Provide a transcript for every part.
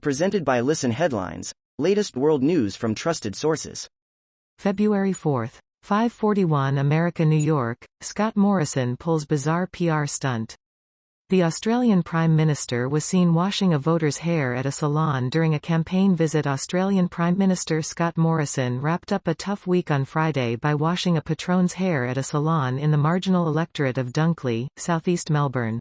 Presented by Listen Headlines, latest world news from trusted sources. February 4, 5:41 America, New York, Scott Morrison pulls bizarre PR stunt. The Australian Prime Minister was seen washing a voter's hair at a salon during a campaign visit. Australian Prime Minister Scott Morrison wrapped up a tough week on Friday by washing a patron's hair at a salon in the marginal electorate of Dunkley, southeast Melbourne.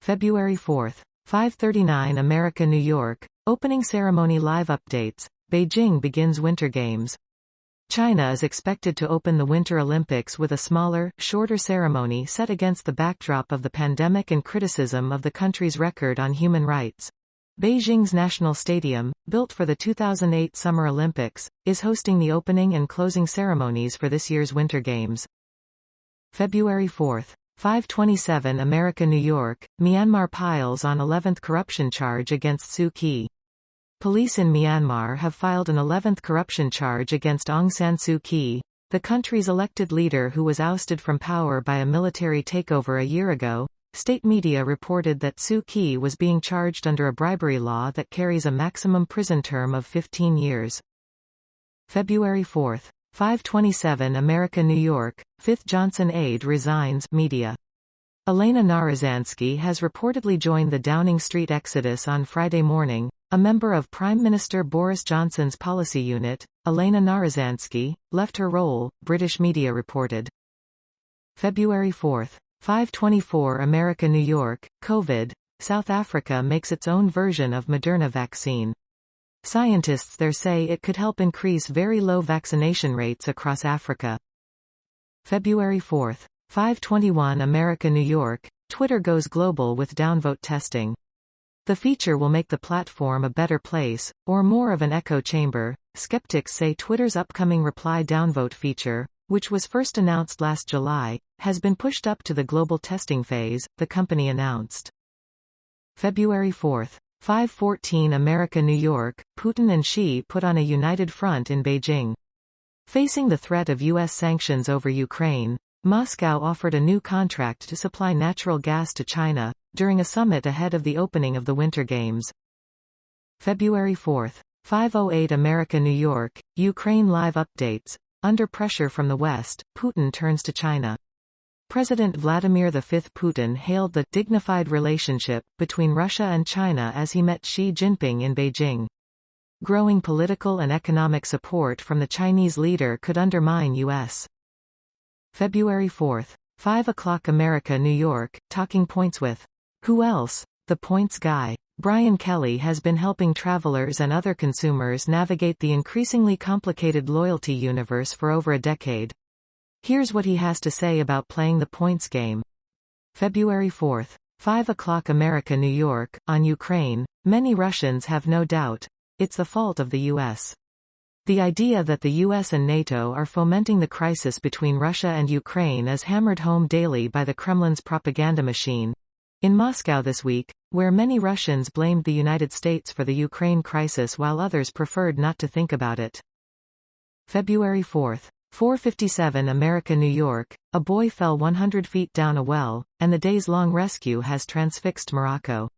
February 4, 5:39 America, New York, opening ceremony live updates. Beijing begins Winter Games. China is expected to open the Winter Olympics with a smaller, shorter ceremony set against the backdrop of the pandemic and criticism of the country's record on human rights. Beijing's National Stadium, built for the 2008 Summer Olympics, is hosting the opening and closing ceremonies for this year's Winter Games. February 4, 5:27 America, New York, Myanmar piles on 11th corruption charge against Suu Kyi. Police in Myanmar have filed an 11th corruption charge against Aung San Suu Kyi, the country's elected leader who was ousted from power by a military takeover a year ago. State media reported that Suu Kyi was being charged under a bribery law that carries a maximum prison term of 15 years. February 4, 5:27 America, New York, 5th Johnson aide resigns. Media. Elena Narazansky has reportedly joined the Downing Street exodus on Friday morning. A member of Prime Minister Boris Johnson's policy unit, Elena Narazansky, left her role, British media reported. February 4, 5:24 America, New York, COVID, South Africa makes its own version of Moderna vaccine. Scientists there say it could help increase very low vaccination rates across Africa. February 4, 5:21 America, New York, Twitter goes global with downvote testing. The feature will make the platform a better place, or more of an echo chamber. Skeptics say Twitter's upcoming reply downvote feature, which was first announced last July, has been pushed up to the global testing phase, the company announced. February 4, 5:14 America, New York, Putin and Xi put on a united front in Beijing. Facing the threat of U.S. sanctions over Ukraine, Moscow offered a new contract to supply natural gas to China, during a summit ahead of the opening of the Winter Games. February 4, 5:08 America, New York, Ukraine live updates. Under pressure from the West, Putin turns to China. President Vladimir V Putin hailed the dignified relationship between Russia and China as he met Xi Jinping in Beijing. Growing political and economic support from the Chinese leader could undermine U.S. February 4, 5 o'clock America, New York, talking points with who else? The Points Guy. Brian Kelly has been helping travelers and other consumers navigate the increasingly complicated loyalty universe for over a decade. Here's what he has to say about playing the points game. February 4, 5 o'clock America, New York, on Ukraine, many Russians have no doubt it's the fault of the U.S. The idea that the U.S. and NATO are fomenting the crisis between Russia and Ukraine is hammered home daily by the Kremlin's propaganda machine. In Moscow this week, where many Russians blamed the United States for the Ukraine crisis while others preferred not to think about it. February 4, 4:57 America, New York, a boy fell 100 feet down a well, and the days-long rescue has transfixed Morocco.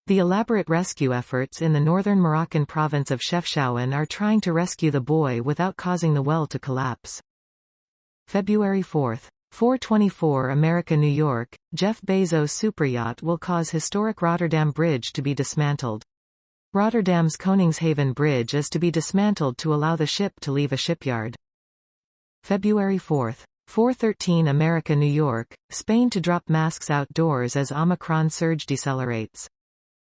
The elaborate rescue efforts in the northern Moroccan province of Chefchaouen are trying to rescue the boy without causing the well to collapse. February 4, 4:24 America, New York, Jeff Bezos' superyacht will cause historic Rotterdam Bridge to be dismantled. Rotterdam's Koningshaven Bridge is to be dismantled to allow the ship to leave a shipyard. February 4, 4:13 America, New York, Spain to drop masks outdoors as Omicron surge decelerates.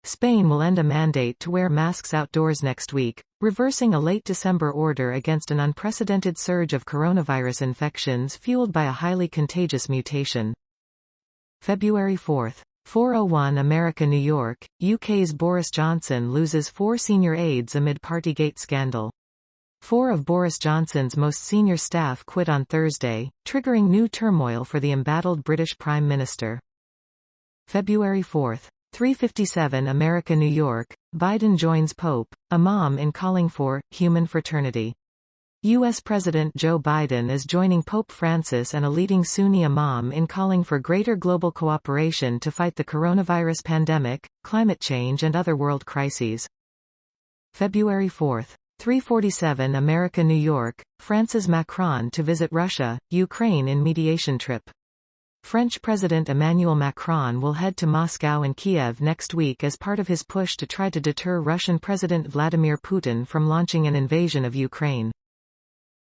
Spain will end a mandate to wear masks outdoors next week, reversing a late December order against an unprecedented surge of coronavirus infections fueled by a highly contagious mutation. February 4, 4:01 America, New York, UK's Boris Johnson loses 4 senior aides amid Partygate scandal. 4 of Boris Johnson's most senior staff quit on Thursday, triggering new turmoil for the embattled British Prime Minister. February 4, 3:57 America, New York, Biden joins Pope, Imam in calling for human fraternity. U.S. President Joe Biden is joining Pope Francis and a leading Sunni imam in calling for greater global cooperation to fight the coronavirus pandemic, climate change and other world crises. February 4. 3:47 America New York, France's Macron to visit Russia, Ukraine in mediation trip. French President Emmanuel Macron will head to Moscow and Kiev next week as part of his push to try to deter Russian President Vladimir Putin from launching an invasion of Ukraine.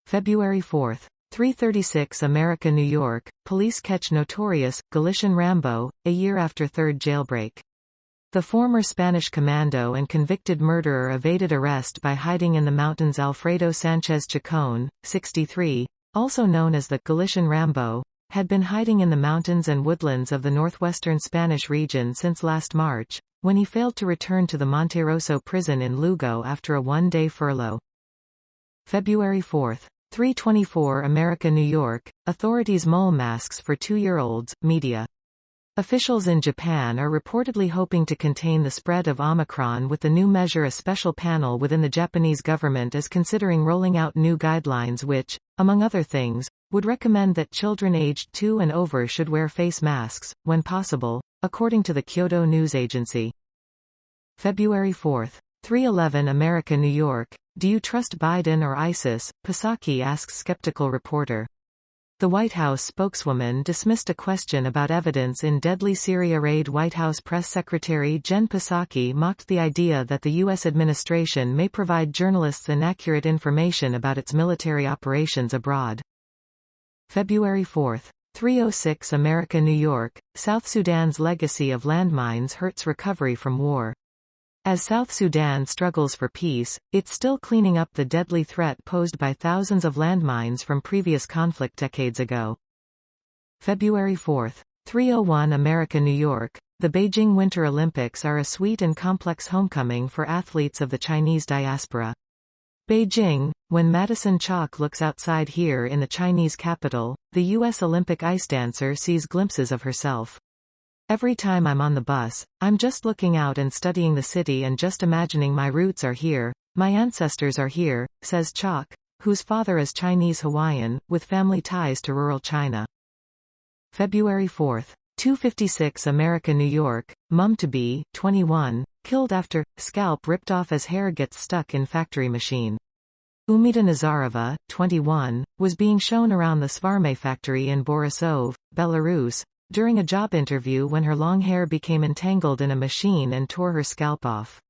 February 4. 3:36 America New York, police catch notorious, Galician Rambo, a year after third jailbreak. The former Spanish commando and convicted murderer evaded arrest by hiding in the mountains. Alfredo Sánchez Chacón, 63, also known as the Galician Rambo, had been hiding in the mountains and woodlands of the northwestern Spanish region since last March, when he failed to return to the Monterroso prison in Lugo after a one-day furlough. February 4. 3:24 America New York, authorities mull masks for 2-year-olds, media. Officials in Japan are reportedly hoping to contain the spread of Omicron with the new measure. A special panel within the Japanese government is considering rolling out new guidelines which, among other things, would recommend that children aged 2 and over should wear face masks, when possible, according to the Kyodo News Agency. February 4. 3:11 America New York, do you trust Biden or ISIS? Psaki asks skeptical reporter. The White House spokeswoman dismissed a question about evidence in deadly Syria raid. White House Press Secretary Jen Psaki mocked the idea that the U.S. administration may provide journalists inaccurate information about its military operations abroad. February 4. 3:06 America New York, South Sudan's legacy of landmines hurts recovery from war. As South Sudan struggles for peace, it's still cleaning up the deadly threat posed by thousands of landmines from previous conflict decades ago. February 4. 3:01 America New York, the Beijing Winter Olympics are a sweet and complex homecoming for athletes of the Chinese diaspora. Beijing, when Madison Chalk looks outside here in the Chinese capital, the U.S. Olympic ice dancer sees glimpses of herself. Every time I'm on the bus, I'm just looking out and studying the city and just imagining my roots are here, my ancestors are here, says Chalk, whose father is Chinese-Hawaiian, with family ties to rural China. February 4. 2:56 America New York, mum-to-be, 21, killed after scalp ripped off as hair gets stuck in factory machine. Umida Nazarova, 21, was being shown around the Svarme factory in Borisov, Belarus, during a job interview when her long hair became entangled in a machine and tore her scalp off.